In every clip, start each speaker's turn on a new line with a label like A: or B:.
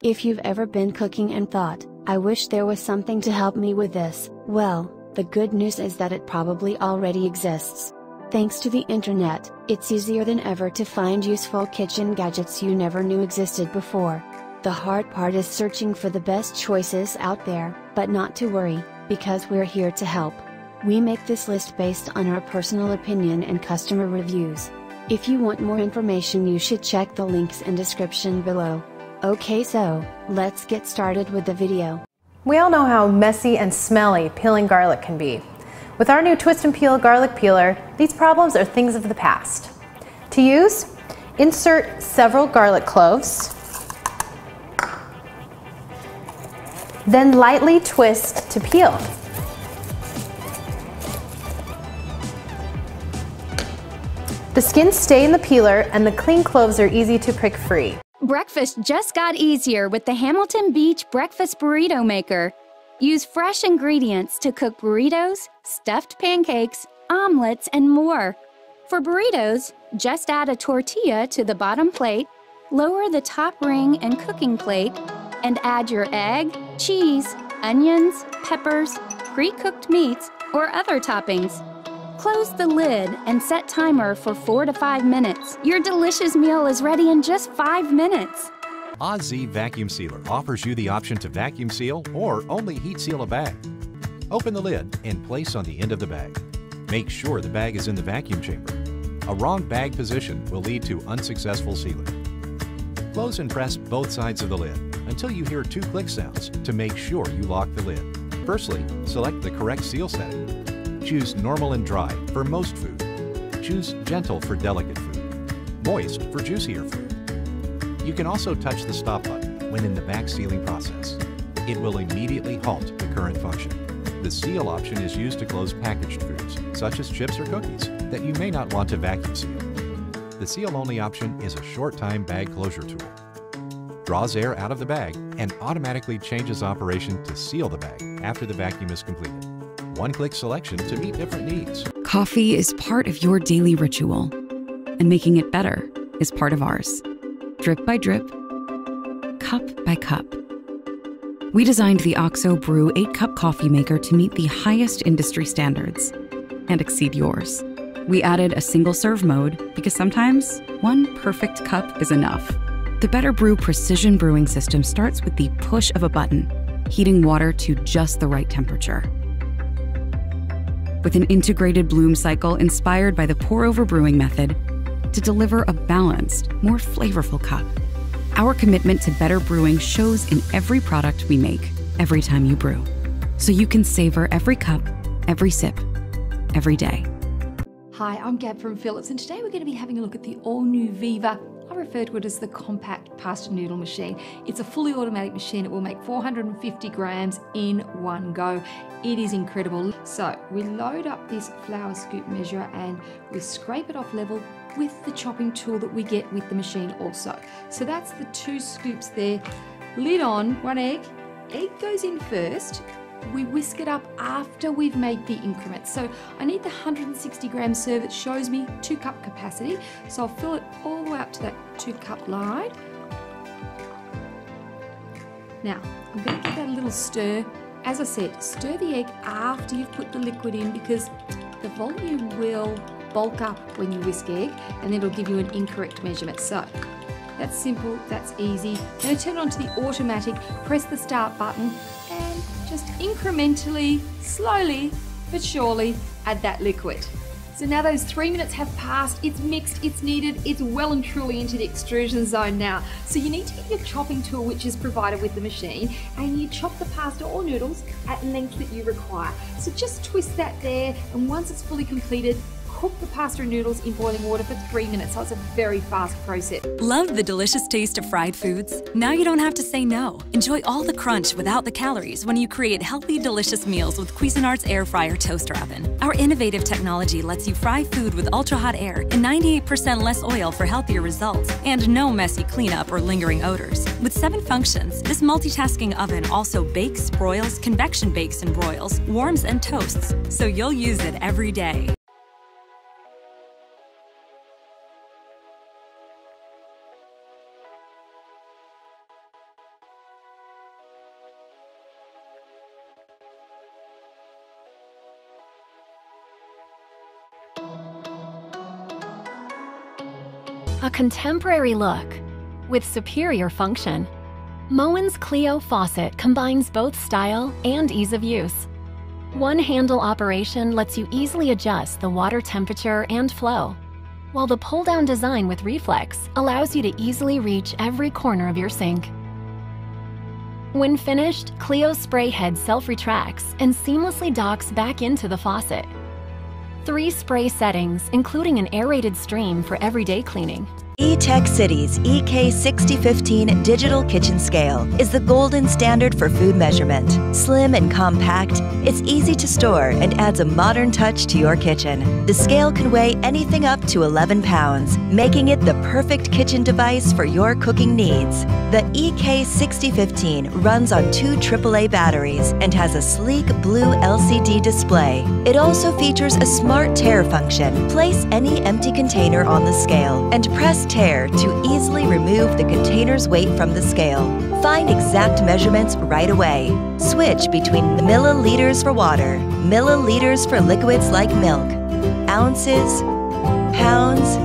A: If you've ever been cooking and thought, I wish there was something to help me with this, well, the good news is that it probably already exists. Thanks to the internet, it's easier than ever to find useful kitchen gadgets you never knew existed before. The hard part is searching for the best choices out there, but not to worry, because we're here to help. We make this list based on our personal opinion and customer reviews. If you want more information, you should check the links in description below. Okay, so, let's get started with the video.
B: We all know how messy and smelly peeling garlic can be. With our new Twist and Peel garlic peeler, these problems are things of the past. To use, insert several garlic cloves, then lightly twist to peel. The skins stay in the peeler and the clean cloves are easy to pick free.
C: Breakfast just got easier with the Hamilton Beach Breakfast Burrito Maker. Use fresh ingredients to cook burritos, stuffed pancakes, omelets, and more. For burritos, just add a tortilla to the bottom plate, lower the top ring and cooking plate, and add your egg, cheese, onions, peppers, pre-cooked meats, or other toppings. Close the lid and set timer for 4 to 5 minutes. Your delicious meal is ready in just 5 minutes.
D: Aoozi Vacuum Sealer offers you the option to vacuum seal or only heat seal a bag. Open the lid and place on the end of the bag. Make sure the bag is in the vacuum chamber. A wrong bag position will lead to unsuccessful sealing. Close and press both sides of the lid until you hear 2 click sounds to make sure you lock the lid. Firstly, select the correct seal setting. Choose normal and dry for most food. Choose gentle for delicate food. Moist for juicier food. You can also touch the stop button when in the back sealing process. It will immediately halt the current function. The seal option is used to close packaged foods, such as chips or cookies, that you may not want to vacuum seal. The seal-only option is a short-time bag closure tool. Draws air out of the bag and automatically changes operation to seal the bag after the vacuum is completed. One-click selection to meet different needs.
E: Coffee is part of your daily ritual, and making it better is part of ours. Drip by drip, cup by cup. We designed the OXO Brew 8-cup coffee maker to meet the highest industry standards and exceed yours. We added a single-serve mode because sometimes one perfect cup is enough. The Better Brew Precision Brewing System starts with the push of a button, heating water to just the right temperature. With an integrated bloom cycle inspired by the pour-over brewing method to deliver a balanced, more flavorful cup. Our commitment to better brewing shows in every product we make, every time you brew. So you can savor every cup, every sip, every day.
F: Hi, I'm Gab from Philips, and today we're going to be having a look at the all-new Viva. I refer to it as the compact pasta noodle machine. It's a fully automatic machine. It will make 450 grams in one go. It is incredible. So we load up this flour scoop measure and we scrape it off level with the chopping tool that we get with the machine also. So that's the 2 scoops there. Lid on, 1 egg. Egg goes in first. We whisk it up after we've made the increments. So I need the 160 gram serve. It shows me 2 cup capacity. So I'll fill it all the way up to that 2 cup line. Now, I'm going to give that a little stir. As I said, stir the egg after you've put the liquid in because the volume will bulk up when you whisk egg and then it'll give you an incorrect measurement. So that's simple, that's easy. I'm going to turn it on to the automatic, press the start button and just incrementally, slowly but surely add that liquid. So now those 3 minutes have passed, it's mixed, it's kneaded, it's well and truly into the extrusion zone now. So you need to get your chopping tool, which is provided with the machine, and you chop the pasta or noodles at lengths that you require. So just twist that there, and once it's fully completed, cook the pasta and noodles in boiling water for 3 minutes, so it's a very fast process.
G: Love the delicious taste of fried foods? Now you don't have to say no. Enjoy all the crunch without the calories when you create healthy, delicious meals with Cuisinart's Air Fryer Toaster Oven. Our innovative technology lets you fry food with ultra-hot air and 98% less oil for healthier results, and no messy cleanup or lingering odors. With 7 functions, this multitasking oven also bakes, broils, convection bakes and broils, warms and toasts, so you'll use it every day.
H: a contemporary look with superior function. Moen's Kleo faucet combines both style and ease of use. One handle operation lets you easily adjust the water temperature and flow, while the pull-down design with Reflex allows you to easily reach every corner of your sink. When finished, Kleo's spray head self-retracts and seamlessly docks back into the faucet. 3 spray settings, including an aerated stream for everyday cleaning.
I: Etekcity's EK6015 digital kitchen scale is the golden standard for food measurement. Slim and compact, it's easy to store and adds a modern touch to your kitchen. The scale can weigh anything up to 11 pounds, making it the perfect kitchen device for your cooking needs. The EK6015 runs on 2 AAA batteries and has a sleek blue LCD display. It also features a smart tare function. Place any empty container on the scale and press tare to easily remove the container's weight from the scale. Find exact measurements right away. Switch between milliliters for water, milliliters for liquids like milk, ounces, pounds,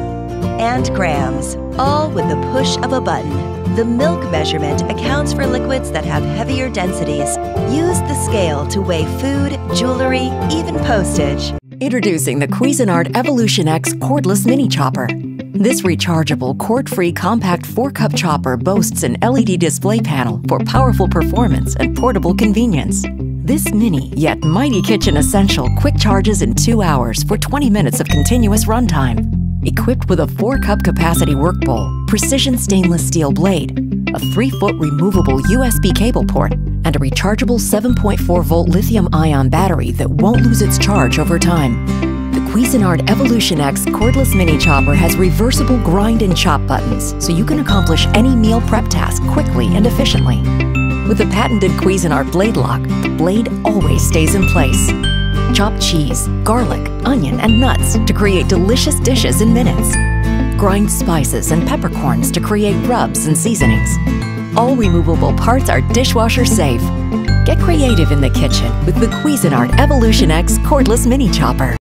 I: and grams, all with the push of a button. The milk measurement accounts for liquids that have heavier densities. Use the scale to weigh food, jewelry, even postage.
J: Introducing the Cuisinart EvolutionX Cordless Mini Chopper. This rechargeable, cord-free compact 4-cup chopper boasts an LED display panel for powerful performance and portable convenience. This mini yet mighty kitchen essential quick charges in 2 hours for 20 minutes of continuous runtime. Equipped with a 4-cup capacity work bowl, precision stainless steel blade, a 3-foot removable USB cable port, and a rechargeable 7.4-volt lithium-ion battery that won't lose its charge over time. The Cuisinart EvolutionX Cordless Mini Chopper has reversible grind and chop buttons, so you can accomplish any meal prep task quickly and efficiently. With the patented Cuisinart blade lock, the blade always stays in place. Chop cheese, garlic, onion, and nuts to create delicious dishes in minutes. Grind spices and peppercorns to create rubs and seasonings. All removable parts are dishwasher safe. Get creative in the kitchen with the Cuisinart EvolutionX Cordless Mini Chopper.